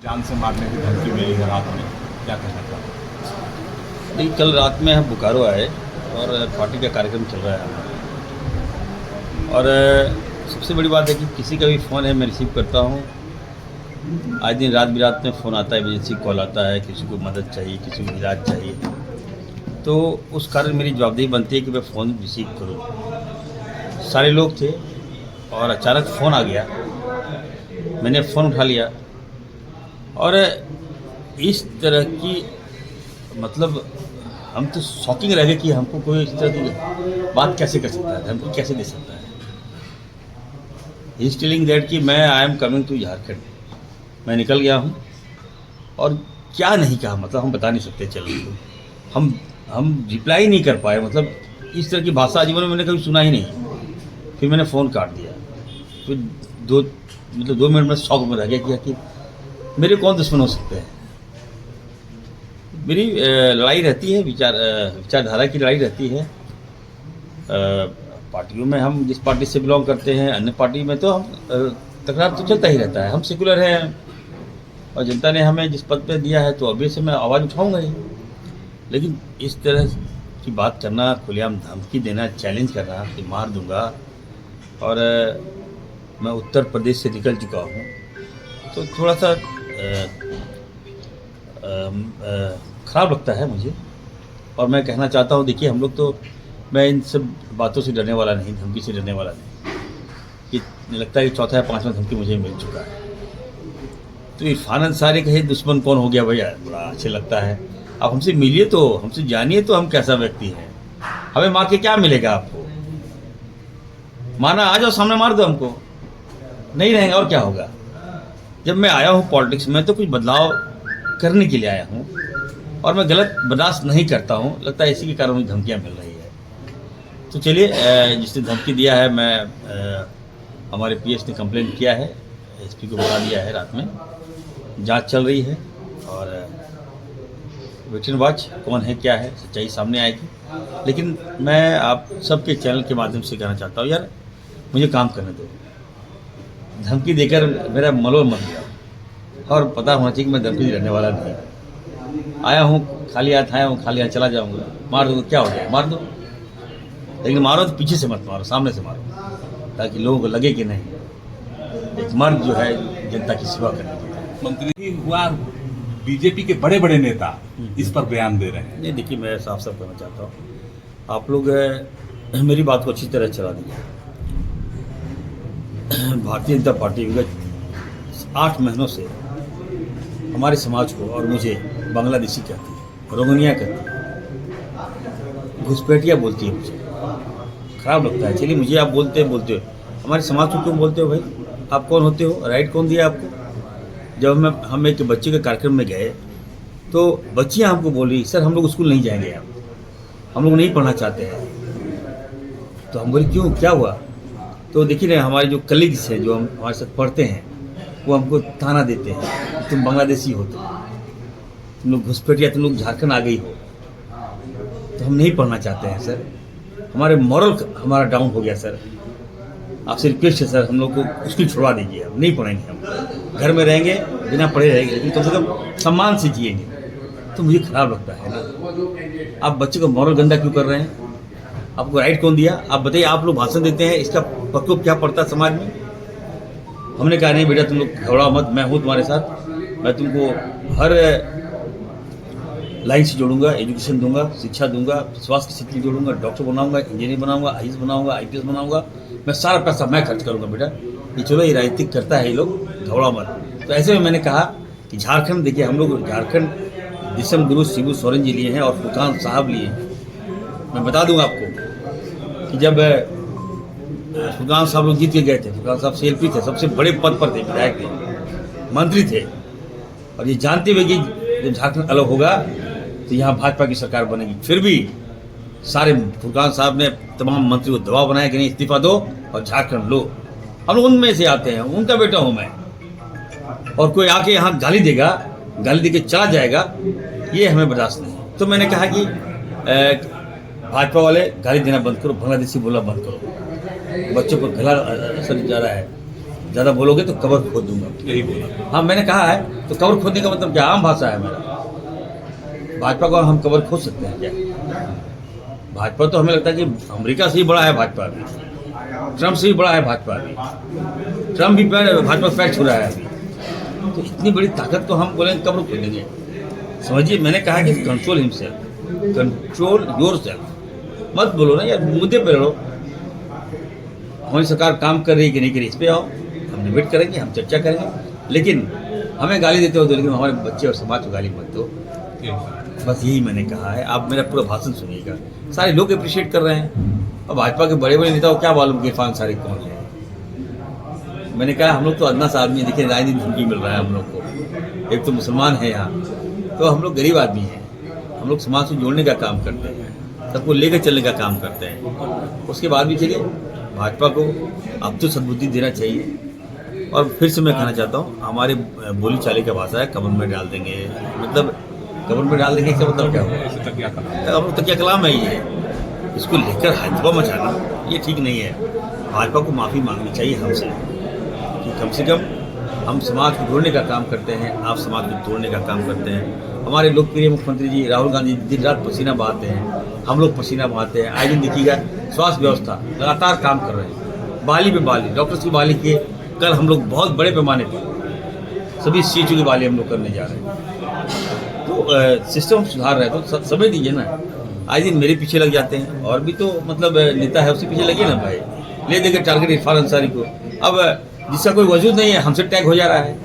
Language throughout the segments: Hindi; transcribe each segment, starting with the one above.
जान से मारने की धमकी मिली है रात में, क्या कहना चाहते नहीं, कल रात में हम बोकारो आए और पार्टी का कार्यक्रम चल रहा है हमारा। और सबसे बड़ी बात है कि किसी का भी फ़ोन है मैं रिसीव करता हूँ। आज दिन रात बिरात में फ़ोन आता है, इमरजेंसी कॉल आता है, किसी को मदद चाहिए, किसी को इलाज चाहिए, तो उस कारण मेरी जवाबदेही बनती है कि मैं फ़ोन रिसीव करूँ। सारे लोग थे और अचानक फ़ोन आ गया, मैंने फ़ोन उठा लिया और इस तरह की मतलब हम तो शॉकिंग रह गए कि हमको कोई इस तरह की बात कैसे कर सकता है, धमकी कैसे दे सकता है। ही इज टेलिंग दैट कि मैं I am coming to Jharkhand, मैं निकल गया हूँ। और क्या नहीं कहा, मतलब हम बता नहीं सकते। चलो हम रिप्लाई नहीं कर पाए, मतलब इस तरह की भाषा जीवन में मैंने कभी सुना ही नहीं। फिर मैंने फ़ोन काट दिया। फिर 2 मिनट में शौक में रह गया कि मेरे कौन दुश्मन हो सकते हैं। मेरी लड़ाई रहती है, विचारधारा की लड़ाई रहती है। पार्टियों में हम जिस पार्टी से बिलोंग करते हैं, अन्य पार्टी में तो हम तकरार तो चलता ही रहता है। हम सेकुलर हैं और जनता ने हमें जिस पद पे दिया है तो अभी से मैं आवाज़ उठाऊंगा ही। लेकिन इस तरह की बात करना, खुलेआम धमकी देना, चैलेंज करना कि मार दूंगा, और मैं उत्तर प्रदेश से निकल चुका हूँ, तो थोड़ा सा ख़राब लगता है मुझे। और मैं कहना चाहता हूँ, देखिए हम लोग तो, मैं इन सब बातों से डरने वाला नहीं, धमकी से डरने वाला नहीं। कि लगता है कि चौथा या पांचवा धमकी मुझे मिल चुका है। तो इरफान अंसारी कहे दुश्मन कौन हो गया भैया, बड़ा अच्छे लगता है। आप हमसे मिलिए तो, हमसे जानिए तो हम कैसा व्यक्ति हैं। हमें मार के क्या मिलेगा आपको? मारना आ जाओ, सामने मार दो हमको, नहीं रहेंगे और क्या होगा। जब मैं आया हूँ पॉलिटिक्स में तो कुछ बदलाव करने के लिए आया हूँ, और मैं गलत बर्दाश्त नहीं करता हूँ। लगता है इसी के कारण मुझे धमकियाँ मिल रही है। तो चलिए, जिसने धमकी दिया है, मैं हमारे पीएस ने कंप्लेंट किया है, एसपी को बता दिया है। रात में जांच चल रही है और वेट एंड वॉच कौन है क्या है, सच्चाई सामने आएगी। लेकिन मैं आप सबके चैनल के माध्यम से कहना चाहता हूँ, यार मुझे काम करने दो। धमकी देकर मेरा मनोबल मत गिराओ, और पता होना चाहिए कि मैं धमकी देने वाला नहीं। आया हूँ खाली हाथ आया हूँ, खाली हाथ चला जाऊँगा। मार दो क्या हो गया, मार दो, लेकिन मारो तो पीछे से मत मारो, सामने से मारो, ताकि लोगों को लगे कि नहीं एक मर्द जो है जनता की सेवा करने की। मंत्री हुआ, बीजेपी के बड़े बड़े नेता इस पर बयान दे रहे हैं। नहीं, देखिए मैं साफ साफ कहना चाहता हूँ, आप लोग मेरी बात को अच्छी तरह चला दीजिए। भारतीय जनता पार्टी विगत 8 महीनों से हमारे समाज को और मुझे बांग्लादेशी कहती है, रोहिंग्या कहती है, घुसपैठिया बोलती है। मुझे खराब लगता है। चलिए, मुझे आप बोलते हो, हमारे समाज को क्यों बोलते हो भाई? आप कौन होते हो? राइट कौन दिया आपको? जब हम एक बच्चे के कार्यक्रम में गए तो बच्चियां हमको बोल रही, सर हम लोग स्कूल नहीं जाएंगे, हम लोग नहीं पढ़ना चाहते हैं। तो हम बोले क्यों, क्या हुआ? तो देखिए ना, हमारे जो कलीग्स हैं, जो हम हमारे साथ पढ़ते हैं, वो हमको ताना देते हैं, तुम बांग्लादेशी हो, तुम लोग घुसपैठिया, तुम लोग झारखंड आ गई हो। तो हम नहीं पढ़ना चाहते हैं सर, हमारे मॉरल हमारा डाउन हो गया सर। आपसे रिक्वेस्ट है सर, हम लोग को स्कूल छुड़वा दीजिए, हम नहीं पढ़ेंगे, हम घर में रहेंगे, बिना पढ़े रहेंगे, लेकिन कम से कम सम्मान से जिएंगे। तो मुझे खराब लगता है ना। आप बच्चे को मॉरल गंदा क्यों कर रहे हैं? आपको राइट कौन दिया? आप बताइए, आप लोग भाषण देते हैं, इसका प्रकोप क्या पड़ता है समाज में? हमने कहा नहीं बेटा, तुम लोग घबराओ मत, मैं हूँ तुम्हारे साथ, मैं तुमको हर लाइन से जोड़ूंगा, एजुकेशन दूंगा, शिक्षा दूंगा, स्वास्थ्य की स्थिति जोड़ूंगा, डॉक्टर बनाऊंगा, इंजीनियर बनाऊंगा, आईएएस बनाऊंगा, आईपीएस बनाऊंगा। मैं सारा पैसा मैं खर्च करूंगा बेटा। ये चलो, ये राजनीतिक करता है ये लोग, घबराओ मत। तो ऐसे में मैंने कहा कि झारखंड, देखिए हम लोग झारखंड दिसम गुरु शिबू सोरेन जी लिए हैं और फुरकान साहब लिए हैं। मैं बता दूंगा आपको कि जब फुरकान साहब लोग जीत के गए थे, फुरकान साहब सीएलपी थे, सबसे बड़े पद पर थे, विधायक थे, मंत्री थे, और ये जानते हुए कि जब झारखंड अलग होगा तो यहाँ भाजपा की सरकार बनेगी, फिर भी सारे फुरकान साहब ने तमाम मंत्री को दबाव बनाया कि नहीं इस्तीफा दो और झारखंड लो। हम उनमें से आते हैं, उनका बेटा हूँ मैं, और कोई आके यहाँ गाली देगा, गाली दे के चला जाएगा, ये हमें बर्दाश्त नहीं। तो मैंने कहा कि भाजपा वाले गाली देना बंद करो, बांग्लादेशी बोलना बंद करो, बच्चों पर गला असर जा रहा है। ज़्यादा बोलोगे तो कबर खोद दूंगा। यही बोला। हाँ मैंने कहा है, तो कबर खोदने का मतलब क्या, आम भाषा है मेरा। भाजपा को हम कबर खोद सकते हैं क्या? भाजपा तो हमें लगता है कि अमेरिका से ही बड़ा है भाजपा अभी, ट्रम्प से भी बड़ा है भाजपा अभी, ट्रम्प भी भाजपा पैर छू रहा है अभी। तो इतनी बड़ी ताकत को हम बोलेंगे कबर खोदेंगे? समझिए, मैंने कहा कि कंट्रोल हिमसेल्फ, कंट्रोल योरसेल्फ। मत बोलो ना यार, मुद्दे पे लड़ो। हमारी सरकार काम कर रही है कि नहीं कर रही, इस पे आओ, हम डिबेट करेंगे, हम चर्चा करेंगे। लेकिन हमें गाली देते हो तो, लेकिन हमारे बच्चे और समाज को गाली मत दो। बस यही मैंने कहा है। आप मेरा पूरा भाषण सुनिएगा, सारे लोग अप्रिशिएट कर रहे हैं। और भाजपा के बड़े बड़े नेताओं को क्या मालूम कि इरफान अंसारी कौन है। मैंने कहा हम लोग तो अदना सा आदमी है, देखिए राजनीतिक धमकी मिल रहा है हम लोग को। एक तो मुसलमान है यहाँ, तो हम लोग गरीब आदमी हैं। हम लोग समाज को जोड़ने का काम करते हैं, सबको लेकर चलने का काम करते हैं। उसके बाद भी चलिए, भाजपा को अब तो सद्बुद्धि देना चाहिए। और फिर से मैं कहना चाहता हूँ, हमारे बोली चाली का भाषा है कब्र में डाल देंगे, मतलब कब्र में डाल देंगे इसका मतलब क्या हुआ? हम लोग तकिया कलाम है ये, इसको लेकर हथवा मचाना ये ठीक नहीं है। भाजपा को माफ़ी मांगनी चाहिए हमसे कि कम से कम हम समाज को जोड़ने का काम करते हैं, आप समाज को तोड़ने का काम करते हैं। हमारे लोकप्रिय मुख्यमंत्री जी राहुल गांधी दिन रात पसीना बहाते हैं, हम लोग पसीना बहाते हैं। आए दिन देखिएगा, स्वास्थ्य व्यवस्था लगातार काम कर रहे हैं, बहाली पे बहाली, डॉक्टर्स की बहाली किए। कल हम लोग बहुत बड़े पैमाने पर सभी सीटों की बहाली हम लोग करने जा रहे हैं। तो सिस्टम सुधार रहे तो समय दीजिए ना। आए दिन मेरे पीछे लग जाते हैं, और भी तो मतलब नेता है उसके पीछे लगिए ना भाई। ले देकर टारगेट इरफान अंसारी को, अब जिसका कोई वजूद नहीं है हमसे टैग हो जा रहा है,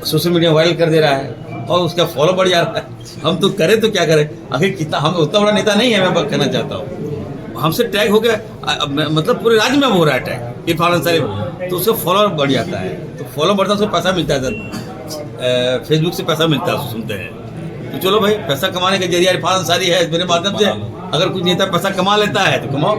सोशल मीडिया वायरल कर दे रहा है और उसका फॉलो बढ़ जा रहा है। हम तो करें तो क्या करें, आखिर कितना, हम उतना बड़ा नेता नहीं है। मैं कहना चाहता हूँ हमसे टैग हो गया, मतलब पूरे राज्य में हो रहा है टैग इरफान अंसारी, तो उसका फॉलोअर बढ़ जाता है। तो फॉलो बढ़ता है, उसको पैसा मिलता है सर, फेसबुक से पैसा मिलता है, उसको सुनते हैं। तो चलो भाई, पैसा कमाने का जरिया इरफान अंसारी है, मेरे माध्यम से अगर कुछ नेता पैसा कमा लेता है तो कमाओ।